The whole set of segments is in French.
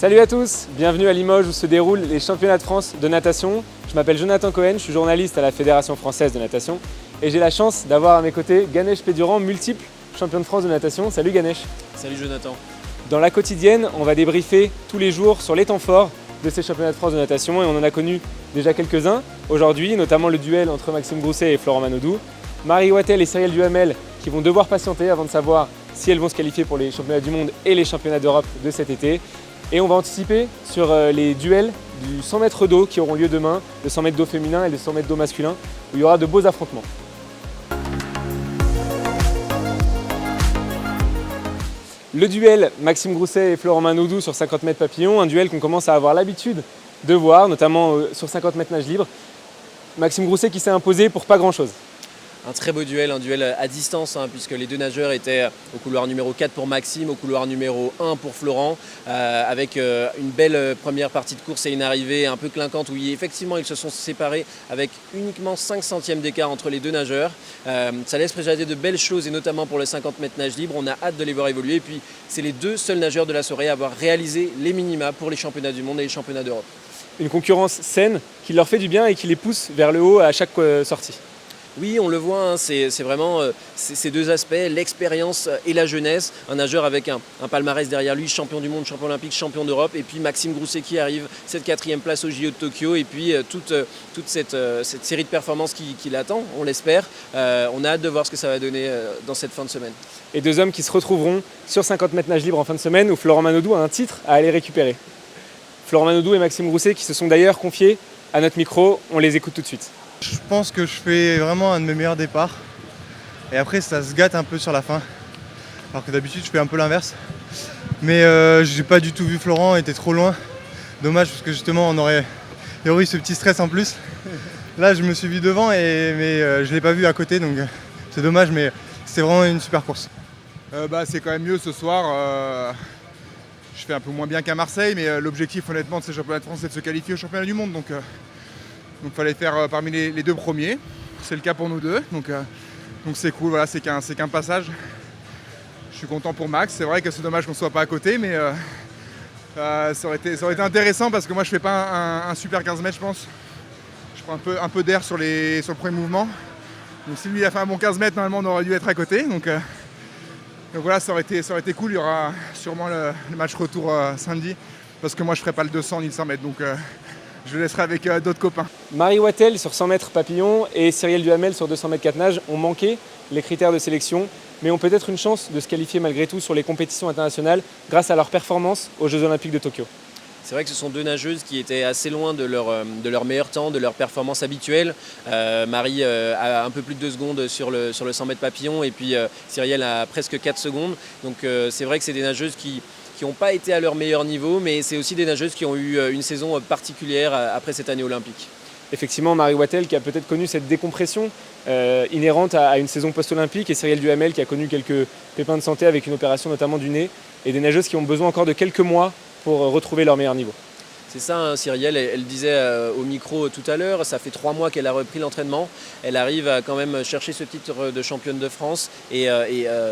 Salut à tous, bienvenue à Limoges où se déroulent les championnats de France de natation. Je m'appelle Jonathan Cohen, je suis journaliste à la Fédération française de natation et j'ai la chance d'avoir à mes côtés Ganesh Pédurand, multiple champion de France de natation. Salut Ganesh. Salut Jonathan. Dans la quotidienne, on va débriefer tous les jours sur les temps forts de ces championnats de France de natation et on en a connu déjà quelques-uns aujourd'hui, notamment le duel entre Maxime Grousset et Florent Manodou, Marie Wattel et Cyrielle Duhamel qui vont devoir patienter avant de savoir si elles vont se qualifier pour les championnats du monde et les championnats d'Europe de cet été. Et on va anticiper sur les duels du 100 mètres d'eau qui auront lieu demain, le 100 mètres d'eau féminin et le 100 mètres d'eau masculin, où il y aura de beaux affrontements. Le duel Maxime Grousset et Florent Manodou sur 50 mètres papillon, un duel qu'on commence à avoir l'habitude de voir, notamment sur 50 mètres nage libre. Maxime Grousset qui s'est imposé pour pas grand-chose. Un très beau duel, un duel à distance, puisque les deux nageurs étaient au couloir numéro 4 pour Maxime, au couloir numéro 1 pour Florent, avec une belle première partie de course et une arrivée un peu clinquante où effectivement ils se sont séparés avec uniquement 5 centièmes d'écart entre les deux nageurs. Ça laisse présager de belles choses et notamment pour le 50 mètres nage libre, on a hâte de les voir évoluer. Et puis c'est les deux seuls nageurs de la soirée à avoir réalisé les minima pour les championnats du monde et les championnats d'Europe. Une concurrence saine qui leur fait du bien et qui les pousse vers le haut à chaque sortie. Oui, on le voit, c'est vraiment ces deux aspects, l'expérience et la jeunesse. Un nageur avec un palmarès derrière lui, champion du monde, champion olympique, champion d'Europe. Et puis Maxime Grousset qui arrive, cette 4e place au JO de Tokyo. Et puis toute cette série de performances qui l'attend, on l'espère. On a hâte de voir ce que ça va donner dans cette fin de semaine. Et deux hommes qui se retrouveront sur 50 mètres nage libre en fin de semaine où Florent Manodou a un titre à aller récupérer. Florent Manodou et Maxime Grousset qui se sont d'ailleurs confiés à notre micro. On les écoute tout de suite. Je pense que je fais vraiment un de mes meilleurs départs et après ça se gâte un peu sur la fin alors que d'habitude je fais un peu l'inverse mais j'ai pas du tout vu Florent, il était trop loin, dommage parce que justement il y aurait eu ce petit stress en plus. Là je me suis vu devant mais je l'ai pas vu à côté donc c'est dommage mais c'est vraiment une super course. C'est quand même mieux ce soir, je fais un peu moins bien qu'à Marseille mais l'objectif honnêtement de ces championnats de France c'est de se qualifier au championnat du monde donc il fallait faire parmi les deux premiers, c'est le cas pour nous deux, donc c'est cool, voilà, c'est qu'un passage. Je suis content pour Max, c'est vrai que c'est dommage qu'on ne soit pas à côté, mais ça aurait été intéressant parce que moi je fais pas un super 15 mètres je pense. Je prends un peu d'air sur le premier mouvement. Donc si lui a fait un bon 15 mètres, normalement on aurait dû être à côté. Donc voilà, ça aurait été cool, il y aura sûrement le match retour samedi, parce que moi je ne ferai pas le 200 ni le 100 mètres. Donc, je le laisserai avec d'autres copains. Marie Wattel sur 100 mètres papillon et Cyrielle Duhamel sur 200 mètres 4 nages ont manqué les critères de sélection, mais ont peut-être une chance de se qualifier malgré tout sur les compétitions internationales grâce à leur performance aux Jeux Olympiques de Tokyo. C'est vrai que ce sont deux nageuses qui étaient assez loin de leur meilleur temps, de leur performance habituelle. Marie a un peu plus de 2 secondes sur le 100 mètres papillon et puis Cyrielle a presque 4 secondes. Donc c'est vrai que c'est des nageuses qui n'ont pas été à leur meilleur niveau, mais c'est aussi des nageuses qui ont eu une saison particulière après cette année olympique. Effectivement, Marie Wattel qui a peut-être connu cette décompression inhérente à une saison post-olympique et Cyrielle Duhamel qui a connu quelques pépins de santé avec une opération notamment du nez et des nageuses qui ont besoin encore de quelques mois pour retrouver leur meilleur niveau. C'est ça, Cyrielle, elle disait au micro tout à l'heure, ça fait 3 mois qu'elle a repris l'entraînement. Elle arrive à quand même chercher ce titre de championne de France et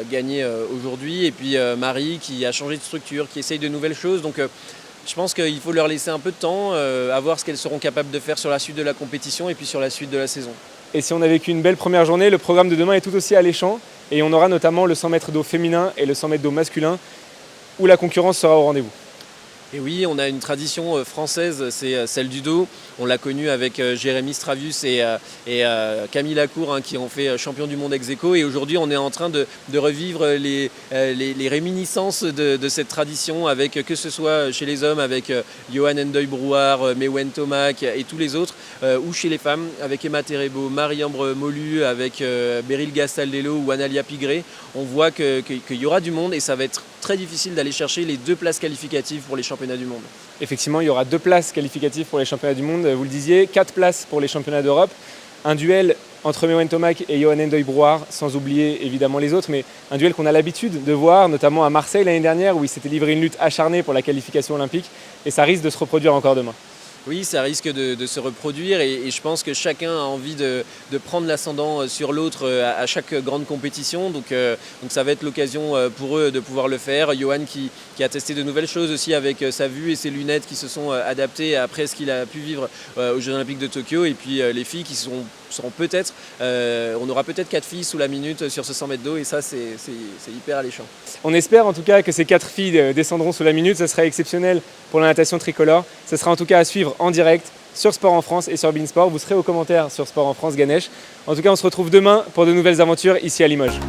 gagner aujourd'hui. Et puis Marie qui a changé de structure, qui essaye de nouvelles choses. Donc je pense qu'il faut leur laisser un peu de temps, à voir ce qu'elles seront capables de faire sur la suite de la compétition et puis sur la suite de la saison. Et si on a vécu une belle première journée, le programme de demain est tout aussi alléchant. Et on aura notamment le 100 mètres d'eau féminin et le 100 mètres d'eau masculin où la concurrence sera au rendez-vous. Et oui, on a une tradition française, c'est celle du dos. On l'a connue avec Jérémy Stravius et Camille Lacour qui ont fait champion du monde ex-aequo. Et aujourd'hui, on est en train de revivre les réminiscences de cette tradition, avec que ce soit chez les hommes avec Johan Endoy-Brouard, Mewen Tomac et tous les autres, ou chez les femmes avec Emma Terebo, Marie-Ambre Molu, avec Beryl Gastaldello ou Analia Pigré. On voit qu'il y aura du monde et ça va être très difficile d'aller chercher les 2 places qualificatives pour les championnats du monde. Effectivement, il y aura 2 places qualificatives pour les championnats du monde, vous le disiez, 4 places pour les championnats d'Europe. Un duel entre Mewen Tomac et Johan Endoy-Brouard, sans oublier évidemment les autres, mais un duel qu'on a l'habitude de voir, notamment à Marseille l'année dernière, où il s'était livré une lutte acharnée pour la qualification olympique, et ça risque de se reproduire encore demain. Oui, ça risque de se reproduire et je pense que chacun a envie de prendre l'ascendant sur l'autre à chaque grande compétition. Donc ça va être l'occasion pour eux de pouvoir le faire. Johan qui a testé de nouvelles choses aussi avec sa vue et ses lunettes qui se sont adaptées après ce qu'il a pu vivre aux Jeux Olympiques de Tokyo. Et puis les filles qui seront peut-être, on aura peut-être 4 filles sous la minute sur ce 100 mètres d'eau et ça c'est hyper alléchant. On espère en tout cas que ces 4 filles descendront sous la minute, ça serait exceptionnel pour la natation tricolore. Ce sera en tout cas à suivre en direct sur Sport en France et sur Beansport. Vous serez aux commentaires sur Sport en France, Ganesh. En tout cas, on se retrouve demain pour de nouvelles aventures ici à Limoges.